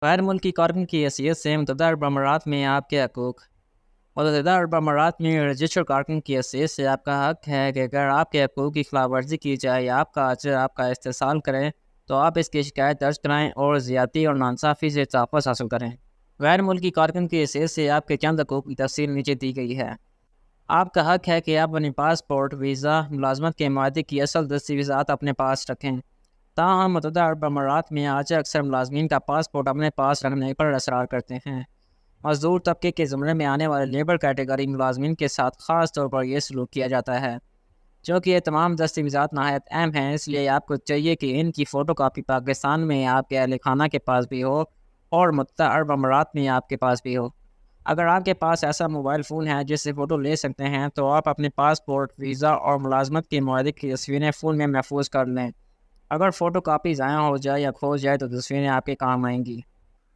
غیر ملکی کارکن کی حیثیت سے متحدہ عرب امارات میں آپ کے حقوق۔ متحدہ عرب امارات میں رجسٹرڈ کارکن کی حیثیت سے آپ کا حق ہے کہ اگر آپ کے حقوق کی خلاف ورزی کی جائے یا آپ کا اجر آپ کا استحصال کریں تو آپ اس کی شکایت درج کرائیں اور زیادتی اور ناانصافی سے تحفظ حاصل کریں۔ غیر ملکی کارکن کی حیثیت سے آپ کے چند حقوق کی تفصیل نیچے دی گئی ہے۔ آپ کا حق ہے کہ آپ اپنی پاسپورٹ، ویزا، ملازمت کے معاہدے کی اصل دستاویزات اپنے پاس رکھیں۔ تاہم متحدہ عرب امارات میں آج اکثر ملازمین کا پاسپورٹ اپنے پاس رکھنے پر اصرار کرتے ہیں۔ مزدور طبقے کے زمرے میں آنے والے لیبر کیٹیگری ملازمین کے ساتھ خاص طور پر یہ سلوک کیا جاتا ہے۔ چونکہ یہ تمام دستاویزات نہایت اہم ہیں، اس لیے آپ کو چاہیے کہ ان کی فوٹو کاپی پاکستان میں آپ کے اہل خانہ کے پاس بھی ہو اور متحدہ عرب امارات میں آپ کے پاس بھی ہو۔ اگر آپ کے پاس ایسا موبائل فون ہے جس سے فوٹو لے سکتے ہیں تو آپ اپنے پاسپورٹ، ویزا اور ملازمت کے معاہدے کی تصویریں فون میں محفوظ کر لیں۔ اگر فوٹو کاپی ضائع ہو جائے یا کھو جائے تو تصویریں آپ کے کام آئیں گی۔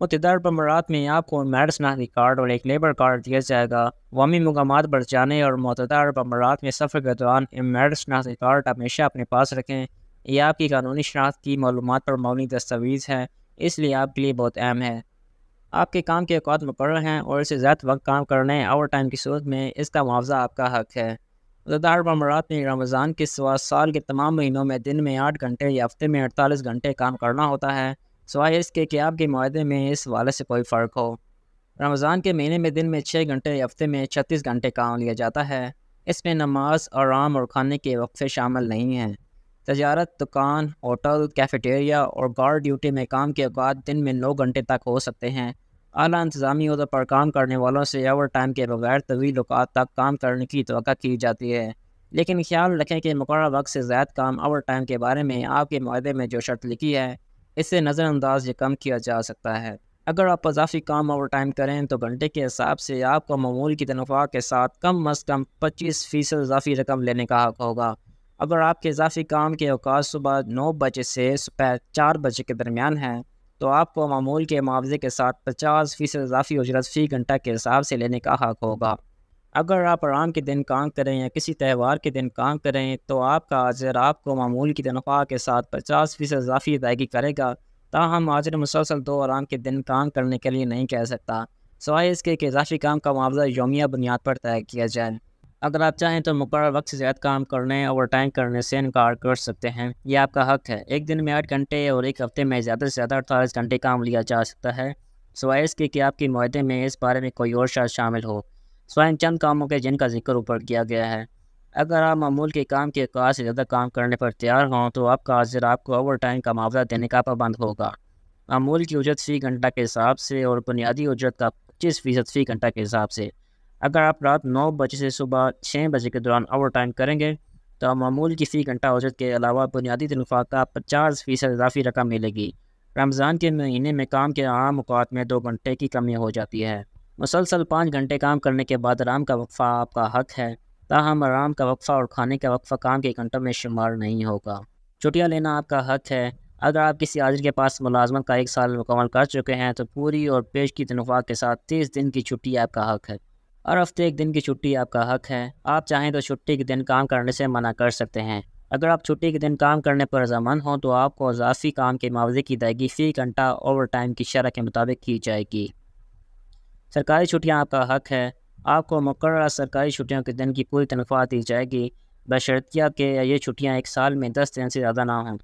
متحدہ عرب امارات میں آپ کو میرٹ شناختی کارڈ اور ایک لیبر کارڈ دیا جائے گا۔ عوامی مقامات پر جانے اور متحدہ عرب امارات میں سفر کے دوران میرٹ شناختی کارڈ ہمیشہ اپنے پاس رکھیں۔ یہ آپ کی قانونی شناخت کی معلومات پر مبنی دستاویز ہے، اس لیے آپ کے لیے بہت اہم ہے۔ آپ کے کام کے اوقات مقرر ہیں اور اسے زیادہ وقت کام کرنے اوور ٹائم کی صورت میں اس کا معاوضہ آپ کا حق ہے۔ متحدہ عرب امارات میں رمضان کے سوا سال کے تمام مہینوں میں دن میں 8 گھنٹے یا ہفتے میں 48 گھنٹے کام کرنا ہوتا ہے، سوائے اس کے کہ آپ کے معاہدے میں اس حوالے سے کوئی فرق ہو۔ رمضان کے مہینے میں دن میں 6 گھنٹے یا ہفتے میں 36 گھنٹے کام لیا جاتا ہے۔ اس میں نماز، آرام اور کھانے کے وقفے شامل نہیں ہیں۔ تجارت، دکان، ہوٹل، کیفیٹیریا اور گارڈ ڈیوٹی میں کام کے اوقات دن میں 9 گھنٹے تک ہو سکتے ہیں۔ اعلیٰ انتظامی عہدوں پر کام کرنے والوں سے اوور ٹائم کے بغیر طویل اوقات تک کام کرنے کی توقع کی جاتی ہے، لیکن خیال رکھیں کہ مقررہ وقت سے زائد کام اوور ٹائم کے بارے میں آپ کے معاہدے میں جو شرط لکھی ہے اس سے نظر انداز یہ کم کیا جا سکتا ہے۔ اگر آپ اضافی کام اوور ٹائم کریں تو گھنٹے کے حساب سے آپ کو معمول کی تنخواہ کے ساتھ کم از کم 25% اضافی رقم لینے کا حق ہوگا۔ اگر آپ کے اضافی کام کے اوقات صبح 9 بجے سے صبح 4 بجے کے درمیان ہیں تو آپ کو معمول کے معاوضے کے ساتھ 50% اضافی اجرت فی گھنٹہ کے حساب سے لینے کا حق ہوگا۔ اگر آپ آرام کے دن کام کریں یا کسی تہوار کے دن کام کریں تو آپ کا اجر آپ کو معمول کی تنخواہ کے ساتھ 50% اضافی ادائیگی کرے گا۔ تاہم اجر مسلسل 2 آرام کے دن کام کرنے کے لیے نہیں کہہ سکتا، سوائے اس کے کہ اضافی کام کا معاوضہ یومیہ بنیاد پر طے کیا جائے۔ اگر آپ چاہیں تو مقررہ وقت سے زیادہ کام کرنے اوور ٹائم کرنے سے انکار کر سکتے ہیں، یہ آپ کا حق ہے۔ ایک دن میں 8 گھنٹے اور ایک ہفتے میں زیادہ سے زیادہ 48 گھنٹے کام لیا جا سکتا ہے، سوائے اس کے کہ آپ کے معاہدے میں اس بارے میں کوئی اور شرط شامل ہو، سوائے ان چند کاموں کے جن کا ذکر اوپر کیا گیا ہے۔ اگر آپ معمول کے کام کے اوقات سے زیادہ کام کرنے پر تیار ہوں تو آپ کا اجر آپ کو اوور ٹائم کا معاوضہ دینے کا پابند ہوگا، معمول کی اجرت فی گھنٹہ کے حساب سے اور بنیادی اجرت کا 25% فی گھنٹہ کے حساب سے۔ اگر آپ رات 9 بجے سے صبح 6 بجے کے دوران اوور ٹائم کریں گے تو معمول کی فی گھنٹہ اجرت کے علاوہ بنیادی تنخواہ کا 50% اضافی رقم ملے گی۔ رمضان کے مہینے میں کام کے عام اوقات میں 2 گھنٹے کی کمی ہو جاتی ہے۔ مسلسل 5 گھنٹے کام کرنے کے بعد آرام کا وقفہ آپ کا حق ہے، تاہم آرام کا وقفہ اور کھانے کا وقفہ کام کے گھنٹوں میں شمار نہیں ہوگا۔ چھٹیاں لینا آپ کا حق ہے۔ اگر آپ کسی عاجل کے پاس ملازمت کا 1 سال مکمل کر چکے ہیں تو پوری اور پیش کی تنخواہ کے ساتھ 30 دن کی چھٹی آپ کا حق ہے۔ ہر ہفتے 1 دن کی چھٹی آپ کا حق ہے۔ آپ چاہیں تو چھٹی کے دن کام کرنے سے منع کر سکتے ہیں۔ اگر آپ چھٹی کے دن کام کرنے پر رضامند ہوں تو آپ کو اضافی کام کے معاوضے کی ادائیگی فی گھنٹہ اوور ٹائم کی شرح کے مطابق کی جائے گی۔ سرکاری چھٹیاں آپ کا حق ہے۔ آپ کو مقررہ سرکاری چھٹیوں کے دن کی پوری تنخواہ دی جائے گی، بشرطیہ کہ یہ چھٹیاں 1 سال میں 10 دن سے زیادہ نہ ہوں۔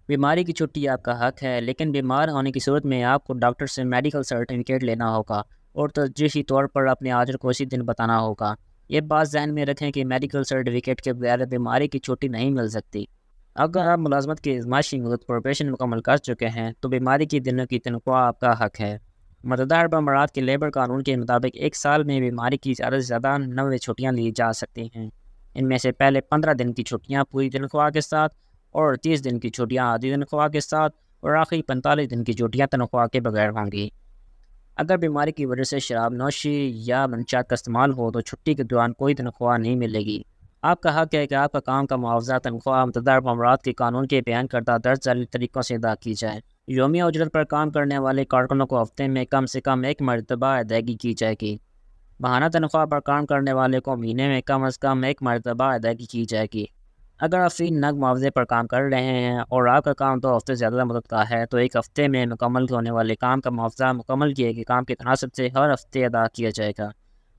بیماری کی چھٹی آپ کا حق ہے، لیکن بیمار ہونے کی صورت میں آپ کو ڈاکٹر سے میڈیکل سرٹیفکیٹ لینا ہوگا اور ترجیحی طور پر اپنے اجر کو اسی دن بتانا ہوگا۔ یہ بات ذہن میں رکھیں کہ میڈیکل سرٹیفکیٹ کے بغیر بیماری کی چھٹی نہیں مل سکتی۔ اگر آپ ملازمت کی ازمائشی مدت پروبیشن مکمل کر چکے ہیں تو بیماری کی دنوں کی تنخواہ آپ کا حق ہے۔ متحدہ عرب امارات کے لیبر قانون کے مطابق 1 سال میں بیماری کی زیادہ سے زیادہ 90 چھٹیاں لی جا سکتی ہیں۔ ان میں سے پہلے 15 دن کی چھٹیاں پوری تنخواہ کے ساتھ اور 30 دن کی چھٹیاں آدھی تنخواہ کے ساتھ اور آخری 45 دن کی چھٹیاں تنخواہ کے بغیر ہوں گی۔ اگر بیماری کی وجہ سے شراب نوشی یا منشیات کا استعمال ہو تو چھٹی کے دوران کوئی تنخواہ نہیں ملے گی۔ آپ کا حق ہے کہ آپ کا کام کا معاوضہ تنخواہ متحدہ عرب امارات کے قانون کے بیان کردہ درج ذیل طریقوں سے ادا کی جائے۔ یومیہ اجرت پر کام کرنے والے کارکنوں کو ہفتے میں کم سے کم 1 مرتبہ ادائیگی کی جائے گی۔ ماہانہ تنخواہ پر کام کرنے والے کو مہینے میں کم از کم 1 مرتبہ ادائیگی کی جائے گی۔ اگر آپ فی نگ معاوضے پر کام کر رہے ہیں اور آپ کا کام 2 ہفتے سے زیادہ مدت کا ہے تو 1 ہفتے میں مکمل ہونے والے کام کا معاوضہ مکمل کیے گئے کام کے تناسب سے ہر ہفتے ادا کیا جائے گا۔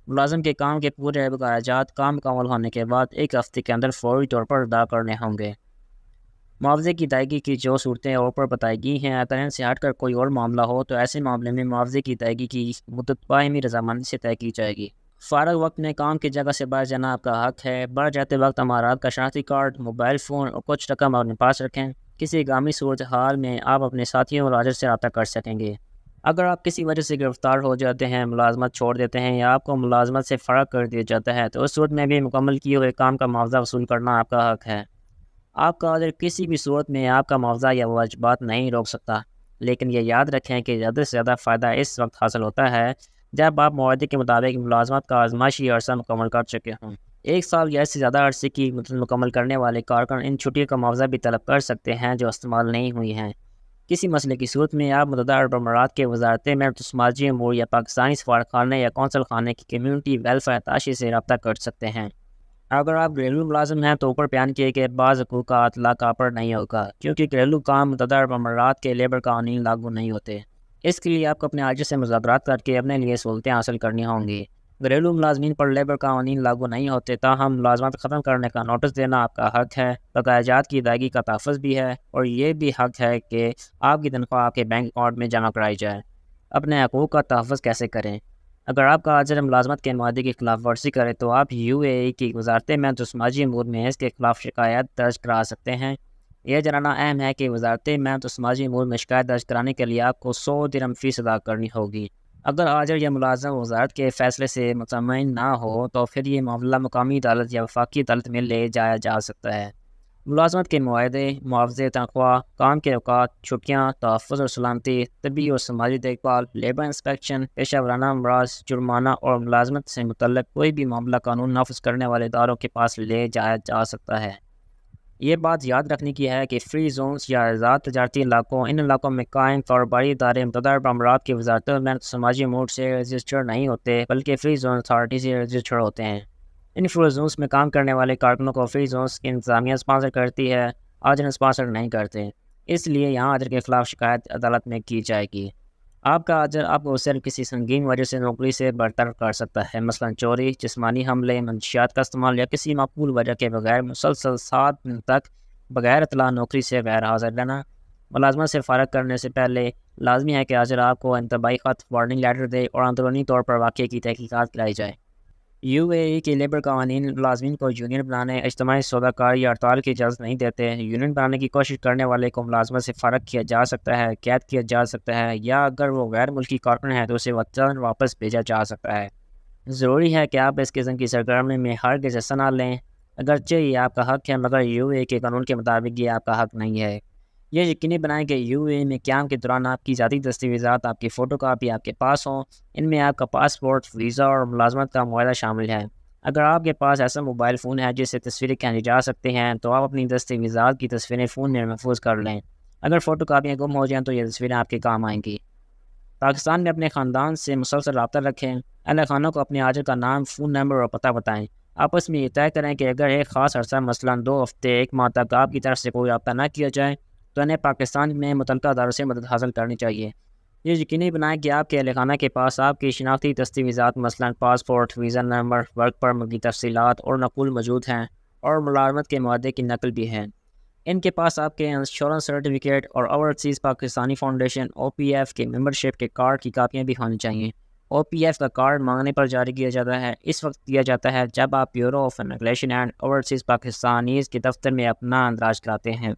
ملازم کے کام کے پورے اخراجات کام مکمل ہونے کے بعد 1 ہفتے کے اندر فوری طور پر ادا کرنے ہوں گے۔ معاوضے کی ادائیگی کی جو صورتیں اوپر بتائی گئی ہیں، اگر ان سے ہٹ کر کوئی اور معاملہ ہو تو ایسے معاملے میں معاوضے کی ادائیگی کی مدت باہمی رضامندی سے طے کی جائے گی۔ فارغ وقت میں کام کی جگہ سے باہر جانا آپ کا حق ہے۔ باہر جاتے وقت امارات کا شناختی کارڈ، موبائل فون اور کچھ رقم اپنے پاس رکھیں۔ کسی گامی صورتحال میں آپ اپنے ساتھیوں اور راجر سے رابطہ کر سکیں گے۔ اگر آپ کسی وجہ سے گرفتار ہو جاتے ہیں، ملازمت چھوڑ دیتے ہیں یا آپ کو ملازمت سے فرار کر دیا جاتا ہے تو اس صورت میں بھی مکمل کیے ہوئے کام کا معاوضہ وصول کرنا آپ کا حق ہے۔ آپ کا عذر کسی بھی صورت میں آپ کا معاوضہ یا واجبات نہیں روک سکتا، لیکن یہ یاد رکھیں کہ زیادہ سے زیادہ فائدہ اس وقت حاصل ہوتا ہے جب آپ معاہدے کے مطابق ملازمت کا آزمائشی عرصہ مکمل کر چکے ہوں۔ 1 سال یا اس سے زیادہ عرصے کی مدت مکمل کرنے والے کارکن ان چھٹیوں کا معاوضہ بھی طلب کر سکتے ہیں جو استعمال نہیں ہوئی ہیں۔ کسی مسئلے کی صورت میں آپ متعدد عرب امارات کے وزارت محنت و سماجی امور یا پاکستانی سفارت خانے یا قونصل خانے کی کمیونٹی ویلفیئر اتاشی سے رابطہ کر سکتے ہیں۔ اگر آپ گھریلو ملازم ہیں تو اوپر بیان کیے گئے بعض حقوق کا اطلاق آپ پر نہیں ہوگا، کیونکہ گھریلو کام متعدد عرب امارات کے لیبر قوانین لاگو نہیں ہوتے۔ اس کے لیے آپ کو اپنے عاجز سے مذاکرات کر کے اپنے لیے سہولتیں حاصل کرنی ہوں گی۔ گھریلو ملازمین پر لیبر قوانین لاگو نہیں ہوتے تاہم ملازمت ختم کرنے کا نوٹس دینا آپ کا حق ہے، بقایا جات کی ادائیگی کا تحفظ بھی ہے اور یہ بھی حق ہے کہ آپ کی تنخواہ آپ کے بینک اکاؤنٹ میں جمع کرائی جائے۔ اپنے حقوق کا تحفظ کیسے کریں؟ اگر آپ کا عاجز ملازمت کے معاہدے کی خلاف ورزی کرے تو آپ UAE کی وزارت محنت و سماجی امور میں اس کے خلاف شکایت درج کرا سکتے ہیں۔ یہ جاننا اہم ہے کہ وزارت محنت و سماجی امور میں شکایت درج کرانے کے لیے آپ کو 100 درہم فیس ادا کرنی ہوگی۔ اگر عاجز یا ملازم وزارت کے فیصلے سے مطمئن نہ ہو تو پھر یہ معاملہ مقامی عدالت یا وفاقی عدالت میں لے جایا جا سکتا ہے۔ ملازمت کے معاہدے، معاوضے، تنخواہ، کام کے اوقات، چھٹیاں، تحفظ اور سلامتی، طبی اور سماجی دیکھ بھال، لیبر انسپیکشن، پیشہ ورانہ امراض، جرمانہ اور ملازمت سے متعلق کوئی بھی معاملہ قانون نافذ کرنے والے اداروں کے پاس لے جایا جا سکتا ہے۔ یہ بات یاد رکھنے کی ہے کہ فری زونز یا آزاد تجارتی علاقوں، ان علاقوں میں قائم کاروباری ادارے متعدد عرب امارات کی وزارت محنت و سماجی امور سے رجسٹرڈ نہیں ہوتے بلکہ فری زون اتھارٹی سے رجسٹرڈ ہوتے ہیں۔ ان فری زونز میں کام کرنے والے کارکنوں کو فری زونز کی انتظامیہ اسپانسر کرتی ہے، عاجر اسپانسر نہیں کرتے، اس لیے یہاں عاجر کے خلاف شکایت عدالت میں کی جائے گی۔ آپ کا عاجر آپ کو صرف کسی سنگین وجہ سے نوکری سے برطرف کر سکتا ہے، مثلا چوری، جسمانی حملے، منشیات کا استعمال یا کسی معقول وجہ کے بغیر مسلسل 7 دن تک بغیر اطلاع نوکری سے غیر حاضر رہنا۔ ملازمت سے فارغ کرنے سے پہلے لازمی ہے کہ عاجر آپ کو انتباہی خط، وارننگ لیٹر دے اور اندرونی طور پر واقعے کی تحقیقات کرائی جائے۔ UAE کے لیبر قوانین ملازمین کو یونین بنانے، اجتماعی سودا کاری یا ہڑتال کی اجازت نہیں دیتے۔ یونین بنانے کی کوشش کرنے والے کو ملازمت سے فارغ کیا جا سکتا ہے، قید کیا جا سکتا ہے یا اگر وہ غیر ملکی کارکن ہے تو اسے وطن واپس بھیجا جا سکتا ہے۔ ضروری ہے کہ آپ اس قسم کی سرگرمی میں ہرگز حصہ نہ لیں، اگرچہ یہ آپ کا حق ہے مگر UAE کے قانون کے مطابق یہ آپ کا حق نہیں ہے۔ یہ یقینی بنائیں کہ UAE میں قیام کے دوران آپ کی ذاتی دستاویزات، آپ کی فوٹو کاپی آپ کے پاس ہوں۔ ان میں آپ کا پاسپورٹ، ویزا اور ملازمت کا معاہدہ شامل ہے۔ اگر آپ کے پاس ایسا موبائل فون ہے جس سے تصویریں کھینچی جا سکتے ہیں تو آپ اپنی دستاویزات کی تصویریں فون میں محفوظ کر لیں۔ اگر فوٹو کاپیاں گم ہو جائیں تو یہ تصویریں آپ کے کام آئیں گی۔ پاکستان میں اپنے خاندان سے مسلسل رابطہ رکھیں۔ اہل خانوں کو اپنے عاجل کا نام، فون نمبر اور پتہ بتائیں۔ آپس میں یہ طے کریں کہ اگر ایک خاص عرصہ مثلاً 2 ہفتے 1 ماہ تک آپ کی طرف سے کوئی رابطہ نہ کیا جائے تو انہیں پاکستان میں متعلقہ اداروں سے مدد حاصل کرنی چاہیے۔ یہ یقینی بنائیں کہ آپ کے اہل خانہ کے پاس آپ کی شناختی دستاویزات مثلاً passport, visa number, work permit کی تفصیلات اور نقول موجود ہیں اور ملازمت کے معاہدے کی نقل بھی ہے۔ ان کے پاس آپ کے انشورنس سرٹیفکیٹ اور اوورسیز پاکستانی فاؤنڈیشن OPF کے ممبرشپ کے کارڈ کی کاپیاں بھی ہونی چاہیے۔ OPF کا کارڈ مانگنے پر جاری کیا جاتا ہے، اس وقت دیا جاتا ہے جب آپ bureau of immigration and overseas Pakistanis کے دفتر میں اپنا اندراج کراتے ہیں۔